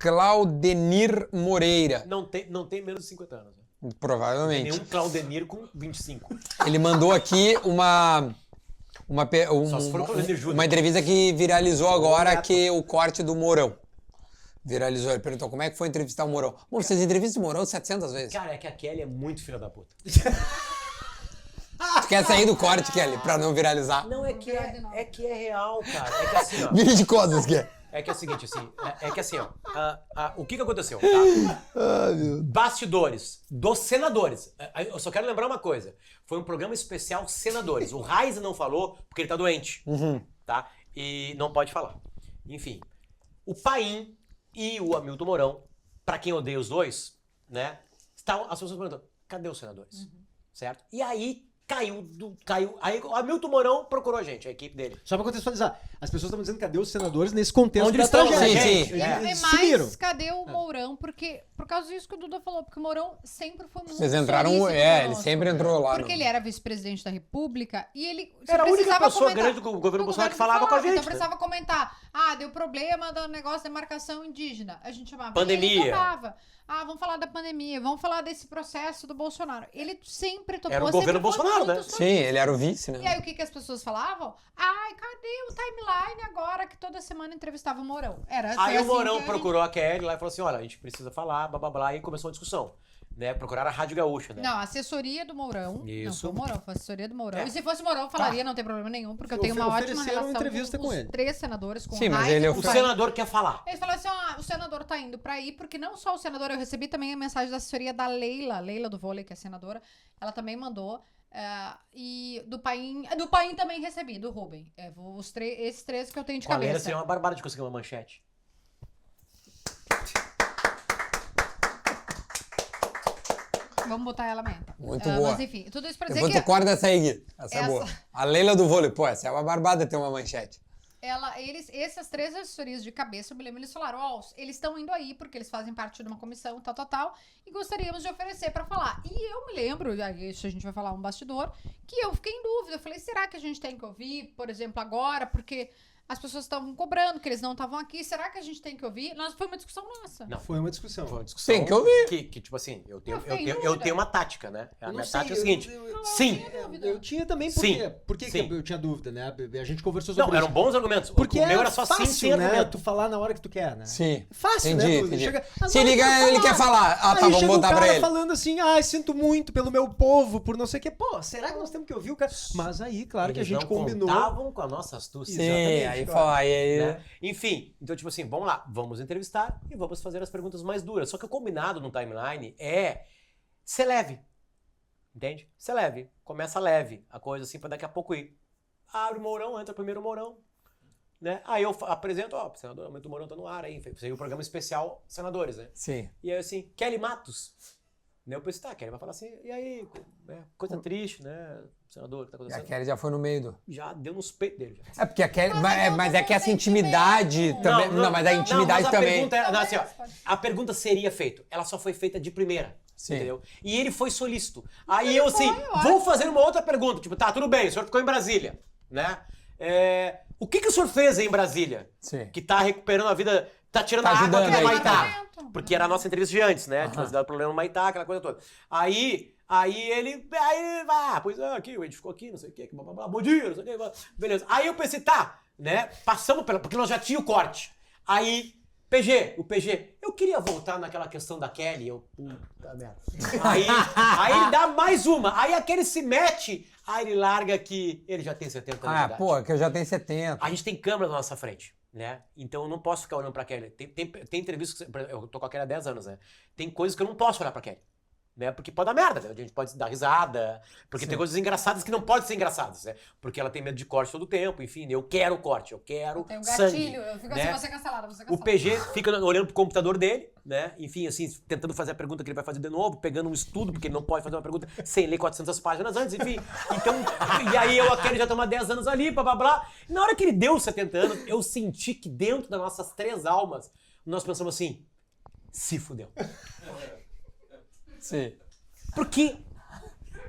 Claudenir Moreira. Não tem menos de 50 anos. Né? Provavelmente. Tem nenhum Claudenir com 25. Ele mandou aqui uma entrevista que viralizou agora, que o corte do Mourão. Viralizou. Ele perguntou como é que foi entrevistar o Mourão. Bom, vocês entrevistam o Mourão 700 vezes. Cara, é que a Kelly é muito filha da puta. Tu quer sair do corte, Kelly, pra não viralizar? Não, é que é real, cara. É que assim, ó. Vídeo de costas, que é. É que é o seguinte, assim, o que aconteceu, tá? Bastidores dos senadores. Eu só quero lembrar uma coisa. Foi um programa especial senadores. O Raiz não falou porque ele tá doente, tá? E não pode falar. Enfim, o Paim e o Hamilton Mourão, pra quem odeia os dois, né? As pessoas perguntando, cadê os senadores? Certo? E aí caiu. Aí o Hamilton Mourão procurou a gente, a equipe dele. Só pra contextualizar, as pessoas estão dizendo cadê os senadores nesse contexto Onde da eles estão, tragédia. gente? Eles Mas sumiram. cadê o Mourão? Porque, por causa disso que o Duda falou, porque o Mourão sempre foi muito Vocês entraram, solícito ele conosco. sempre entrou lá. Porque ele era vice-presidente da República e ele Era a única precisava pessoa comentar. grande do governo O Bolsonaro que falava com a gente, Então né? precisava comentar. Deu problema do negócio da demarcação indígena. A gente chamava. Pandemia. Ele topava. Vamos falar da pandemia, vamos falar desse processo do Bolsonaro. Ele sempre topou. Era o governo sempre foi Bolsonaro, muito né? solícito. Sim, ele era o vice, né? E aí o que as pessoas falavam? Cadê o timeline agora que toda semana entrevistava o Mourão? Aí o Mourão que procurou a Kelly lá e falou assim, olha, a gente precisa falar, blá, blá, blá, e começou uma discussão. Né? Procuraram a Rádio Gaúcha, né? Não, a assessoria do Mourão. Isso. Não foi o Mourão, foi a assessoria do Mourão. É. E se fosse o Mourão, eu falaria, não tem problema nenhum, porque eu tenho uma ótima Ofereceram relação entrevista com os ele. 3 senadores, com Sim, o mas Reis ele e é com O Paim. senador quer falar. Eles falaram assim, o senador tá indo pra ir, porque não só o senador, eu recebi também a mensagem da assessoria da Leila do vôlei, que é senadora, ela também mandou, e do Paim também recebi, do Rubem. Esses 3 que eu tenho de Com a Leila cabeça. seria uma barbada de conseguir uma manchete. Vamos botar ela amanhã. Muito boa. Mas enfim, tudo isso pra dizer Depois que tu corta essa aí, Gui. Essa é Essa- boa. A Leila do vôlei. Pô, essa é uma barbada ter uma manchete. essas 3 assessorias de cabeça, eu me lembro, eles falaram, eles estão indo aí porque eles fazem parte de uma comissão, tal, e gostaríamos de oferecer pra falar. E eu me lembro, isso a gente vai falar um bastidor, que eu fiquei em dúvida. Eu falei, será que a gente tem que ouvir, por exemplo, agora, porque as pessoas estavam cobrando, que eles não estavam aqui, será que a gente tem que ouvir? Foi uma discussão nossa. Não. Foi uma discussão. Foi uma discussão. Tem que ouvir. Que tipo assim, eu tenho dúvida. uma tática, né? A Eu minha não sei, tática é a seguinte. Sim. Eu tinha também, por Sim. quê? Por que Sim. eu tinha dúvida, né? A gente conversou sobre Não, eram isso. bons argumentos. Porque o meu era só fácil, sim, sem né? argumento. Tu falar na hora que tu quer, né? Sim. Fácil, Entendi, né? Tu entendi. chega, Se agora liga, eu ele quero quer falar. Tá, Aí vamos chega botar o pra cara ele. falando assim, sinto muito pelo meu povo, por não sei o quê. Pô, será que nós temos que ouvir o cara? Mas aí, claro que a Eles gente não combinou. contavam com a nossa astúcia. Sim, Exatamente, aí claro. fala. Aí, Né? Enfim, então tipo assim, vamos lá, vamos entrevistar e vamos fazer as perguntas mais duras. Só que o combinado no timeline é ser leve, entende? Ser leve, começa leve a coisa assim pra daqui a pouco ir. Abre o Mourão, entra primeiro o Mourão, né? Aí eu apresento, o senador Hamilton Mourão tá no ar aí, fez um programa especial senadores, né? Sim. E aí assim, Kelly Matos. Né? Eu pensei, Kelly vai falar assim, e aí, né? Coisa triste, né? Senador, o que tá E a acontecendo? Kelly já foi no meio do... Já deu nos peitos dele. Já. É porque a Kelly... Mas Mas não é que essa sentimento. intimidade também... Não, mas a intimidade mas a também... Pergunta era, não, assim, ó, Pode. a pergunta seria feita. Ela só foi feita de primeira. Sim. Entendeu? E ele foi solícito. Aí eu assim, eu vou fazer uma outra pergunta. Tipo, tá, tudo bem, o senhor ficou em Brasília, né? O que o senhor fez aí em Brasília? Sim. Que tá recuperando a vida, tá tirando Tá a água ajudando aqui no aí, Maitá. tá. Porque era a nossa entrevista de antes, né? Tinha dado problema no Maitá, aquela coisa toda. Aí ele aqui, o Ed ficou aqui, não sei o que, blá, blá, blá, bom dia, não sei o que, beleza. Aí eu pensei, tá, né? Passamos porque nós já tinha o corte. Aí, o PG, eu queria voltar naquela questão da Kelly, puta merda. Aí ele dá mais uma, aí aquele se mete, aí ele larga que ele já tem 70 anos de idade. Pô, que eu já tenho 70. A gente tem câmera na nossa frente, né? Então eu não posso ficar olhando pra Kelly. Tem entrevistas que eu tô com a Kelly há 10 anos, né? Tem coisas que eu não posso olhar pra Kelly. Né? Porque pode dar merda, né? A gente pode dar risada, porque tem coisas engraçadas que não podem ser engraçadas, né? Porque ela tem medo de corte todo o tempo, enfim, eu quero corte, eu quero Tem um sangue. gatilho, eu fico né? assim, você cancelada, você O cancelada. PG fica olhando pro computador dele, né? Enfim, assim, tentando fazer a pergunta que ele vai fazer de novo, pegando um estudo, porque ele não pode fazer uma pergunta sem ler 400 páginas antes, enfim. Então, e aí eu aquele já toma 10 anos ali, blá blá blá. E na hora que ele deu os 70 anos, eu senti que dentro das nossas 3 almas, nós pensamos assim, se fudeu. Sim. Porque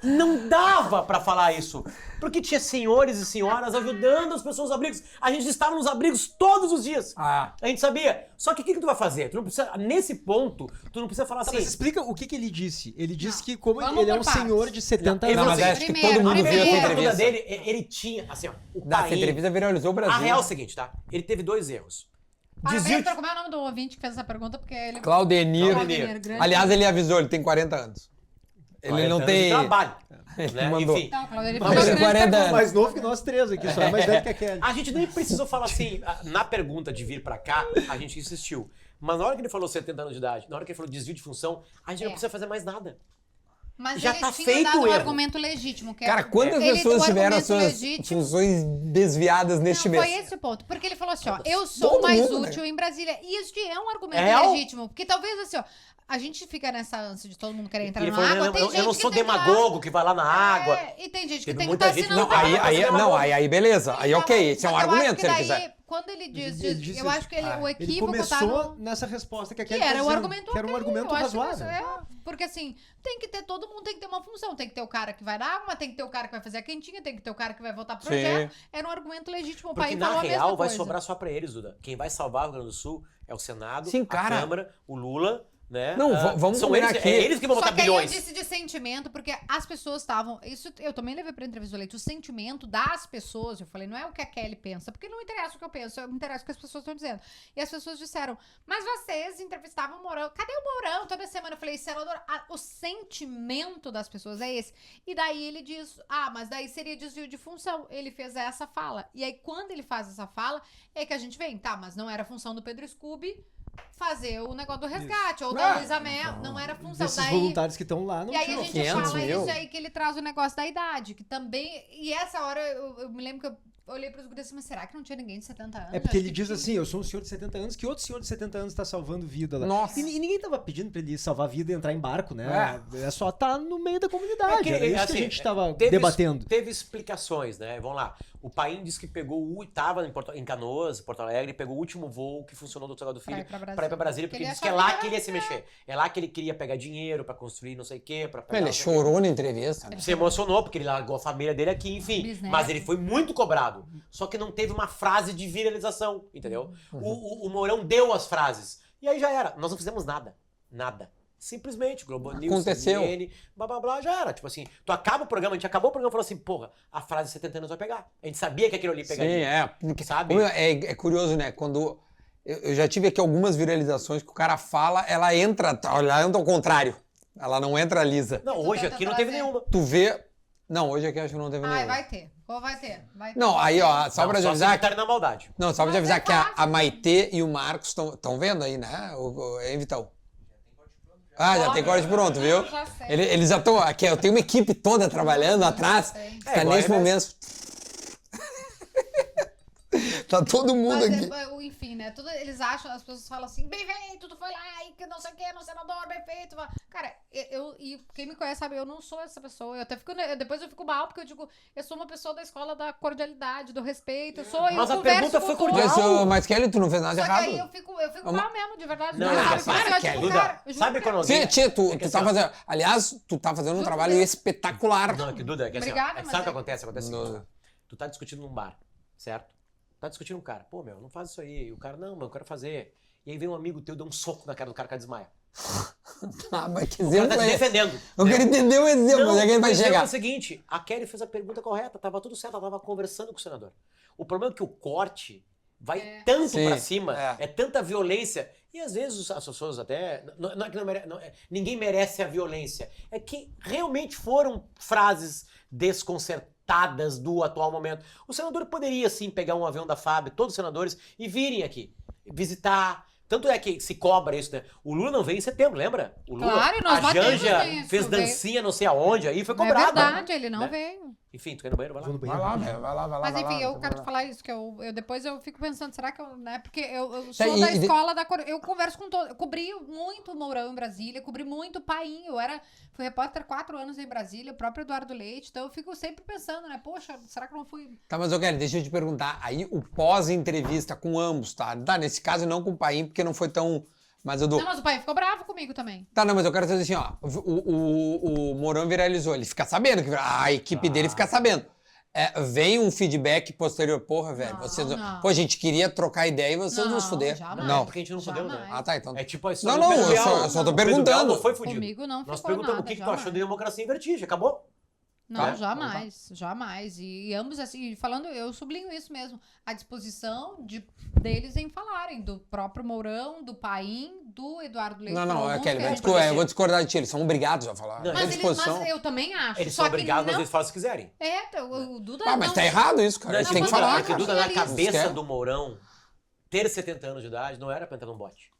Não dava pra falar isso. Porque tinha senhores e senhoras ajudando as pessoas nos abrigos. A gente estava nos abrigos todos os dias. Ah. A gente sabia. Só que o que tu vai fazer? Tu não precisa, nesse ponto, tu não precisa falar Tá, assim. mas explica o que ele disse. Ele disse que como Vamos ele é por um partes. senhor de 70 Ele anos. Não, mas assim, acho que primeiro, todo mundo viu essa primeiro. A vida entrevista. dele, ele tinha, assim, ó, o Essa país... entrevista viralizou o Brasil. A real é o seguinte, tá? Ele teve 2 erros. Parabéns Desvio pra como é o nome do ouvinte que fez essa pergunta, porque ele... Claudenir. Claudenir. grande. Aliás, ele avisou, ele tem 40 anos. Ele 40 não anos tem... de trabalho. Ele Né? mandou. Enfim, Não, Claudio, ele Mas fez ele uma tem grande 40 pergunta. anos. Mais novo que nós três aqui, só é mais velho que a Kelly. a gente nem precisou falar assim, na pergunta de vir pra cá, a gente insistiu. Mas na hora que ele falou 70 anos de idade, na hora que ele falou desvio de função, a gente não precisa fazer mais nada. Mas Já ele tá tinha feito dado o um erro. argumento legítimo. Que Cara, quantas ele- pessoas o tiveram argumento suas legítimo- funções desviadas neste Não, mês? foi esse o ponto. Porque ele falou assim, ó, eu sou Todo mais mundo, útil em Brasília. E isso é um argumento É, legítimo. Porque talvez assim, ó, a gente fica nessa ânsia de todo mundo querer entrar Ele na falou, água. eu, Tem eu gente não que sou tem que demagogo que vai lá na água. E tem gente que Teve tem que muita estar gente que assinando. Não, não, aí beleza. Aí ok, esse é um argumento se ele quiser. Quando ele diz, Ele disse eu acho que o Ele equívoco tá começou no... nessa resposta que a Que Kelly tá era o dizendo, argumento que era um ok, argumento eu acho que razoável. porque assim, tem que ter, todo mundo tem que ter uma função. Tem que ter o cara que vai dar água, tem que ter o cara que vai fazer a quentinha, tem que ter o cara que vai votar pro projeto. Era um argumento legítimo. O Porque pai na falou a mesma real vai coisa. sobrar só pra eles, Duda. Quem vai salvar o Rio Grande do Sul é o Senado, Sim, a cara. Câmara, o Lula, né? Não, vamos são combinar eles, aqui. É eles que vão Só botar que aí eu bilhões. disse de sentimento, porque as pessoas estavam... Isso eu também levei pra entrevista do Leite. O sentimento das pessoas, eu falei, não é o que a Kelly pensa, porque não interessa o que eu penso, me interessa o que as pessoas estão dizendo. E as pessoas disseram, mas vocês entrevistavam o Mourão. Cadê o Mourão? Toda semana eu falei, senador, o sentimento das pessoas é esse. E daí ele diz, mas daí seria desvio de função. Ele fez essa fala. E aí quando ele faz essa fala, é que a gente vem, mas não era função do Pedro Scooby fazer o negócio do resgate, ou da Luísa Mel, não era função. Desses Daí, voluntários que estão lá, não e aí tinham a gente 500 fala mil. isso aí que ele traz o negócio da idade, que também... E essa hora eu me lembro que eu olhei pros guris assim, mas será que não tinha ninguém de 70 anos? É porque Acho ele que diz tinha. assim, eu sou um senhor de 70 anos, que outro senhor de 70 anos tá salvando vida lá. Nossa. E ninguém tava pedindo pra ele salvar vida e entrar em barco, né? É só tá no meio da comunidade. É que, Era isso que assim, a gente tava teve- debatendo. Teve explicações, né? Vamos lá. O Paim disse que pegou tava em Canoas, Porto Alegre, pegou o último voo que funcionou do Salgado Filho Pra ir pra Brasília, Brasília. porque Ele ele disse que é achava lá que que ele ia era- se mexer. É lá que ele queria pegar dinheiro pra construir não sei o quê, pra pegar Ele não sei o quê. chorou na entrevista. Né? Se emocionou, porque ele largou a família dele aqui, enfim. Bisneto. Mas ele foi muito cobrado. Só que não teve uma frase de viralização, entendeu? O Mourão deu as frases. E aí já era. Nós não fizemos nada. Nada. Simplesmente, Globo News, Aconteceu. CNN, blá blá blá, já era. Tipo assim, tu acaba o programa, a gente acabou o programa e falou assim, porra, a frase de 70 anos vai pegar. A gente sabia que aquilo ali Sim, pegaria. porque, Sabe? É curioso, né? Quando eu já tive aqui algumas viralizações que o cara fala, ela entra ao contrário. Ela não entra lisa. Não, Tu hoje tenta aqui não teve trazer. nenhuma. Tu vê... Não, hoje aqui acho que não teve Ai, nenhuma. vai ter. Ou vai ter. Vai ter. Não, aí ó, só Não, pra te só avisar... cemitério na maldade. Não, só pra te Mas avisar é que a fácil. Maitê e o Marcos estão vendo aí, né? Hein, Vitão? Já tem corte pronto, viu? Já sei. Eles já estão... Aqui, eu tenho uma equipe toda trabalhando atrás. sei. Tá igual nesse a momento... Tá todo mundo Mas, aqui. enfim, né? Eles acham, as pessoas falam assim, bem feito, tu foi lá e que não sei o que, no senador, bem feito. Cara, e quem me conhece sabe, eu não sou essa pessoa. Eu até fico, depois eu fico mal, porque eu digo, eu sou uma pessoa da escola da cordialidade, do respeito. Mas a pergunta foi cordial. Mas Kelly, tu não fez nada Só que errado. aí eu fico mal mesmo, de verdade. Não, Cara, não, eu fico para, assim, ó, Kelly. tipo, Duda, cara, eu juro sabe que- quando alguém... Tia, tu É que tá assim, ó, fazendo... Aliás, tu tá fazendo um Juro trabalho por espetacular. Não, é que Duda, é que assim, ó, Obrigada, é que mas sabe o que é- acontece? Acontece o seguinte, Não. tá? Tu tá discutindo num bar, certo? Tá discutindo com um cara, pô, meu, não faz isso aí. E o cara, não, mas eu quero fazer. E aí vem um amigo teu, dá um soco na cara do cara desmaia. Ah, mas que O cara exemplo tá te é esse? defendendo. Eu quero entender o exemplo, onde é que ele vai mas é chegar. o seguinte, a Kelly fez a pergunta correta, tava tudo certo, ela tava conversando com o senador. O problema é que o corte vai tanto Sim, pra cima, é. é tanta violência, e às vezes as pessoas até, não é que ninguém merece a violência, é que realmente foram frases desconcertadas do atual momento. O senador poderia sim pegar um avião da FAB, todos os senadores, e virem aqui, visitar. Tanto é que se cobra isso, né? O Lula não veio em setembro, lembra? O Lula, Claro, nós a batemos Janja nisso, fez veio. dancinha não sei aonde, aí foi Não é cobrado. verdade, ele não né? veio. Enfim, tu quer ir no banheiro? Vai lá. Vou no Vai banheiro. lá, velho, vai lá. Mas vai enfim, lá, eu não quero tem te falar isso, que eu depois eu fico pensando, será que eu, né? Porque eu Tá, sou e- da e de- escola da eu converso com todo, eu cobri muito o Mourão em Brasília, cobri muito o Paim, fui repórter 4 anos em Brasília, o próprio Eduardo Leite, então eu fico sempre pensando, né? Poxa, será que eu não fui... Tá, mas eu quero, deixa eu te perguntar. Aí o pós-entrevista com ambos, tá? Tá, nesse caso não com o Paim, porque não foi tão Mas, Edu... Não, mas o pai ficou bravo comigo também. Tá, não, mas eu quero dizer assim, ó. O Mourão viralizou. Ele fica sabendo que a equipe dele fica sabendo. Vem um feedback posterior. Porra, velho. Não, Vocês... não. Pô, a gente queria trocar ideia e vocês Não, nos fuder. jamais. Não. Porque a gente não fudeu, né? Jamais. Ah, tá, então. É tipo a história Não, do não, Pedro eu Bial. só tô O Pedro Bial perguntando. não foi fudido. Comigo não Nós ficou perguntamos nada, o que tu jamais. achou da democracia em vertigem. Acabou. Não, Tá? jamais. E ambos, assim, falando, eu sublinho isso mesmo, a disposição deles em falarem, do próprio Mourão, do Paim, do Eduardo Leite. Não, alguns Kelly, que a gente- eu vou discordar de ti. Eles são obrigados a falar. Não, Tem disposição. Mas eu também acho. Eles só são que obrigados, mas não... eles fazem se quiserem. O Duda Ah, mas não... tá errado isso, cara. Não, Eles têm que Duda, falar, é que cara. Duda, na Jornalista. cabeça Quer? do Mourão, ter 70 anos de idade não era pra entrar num bote.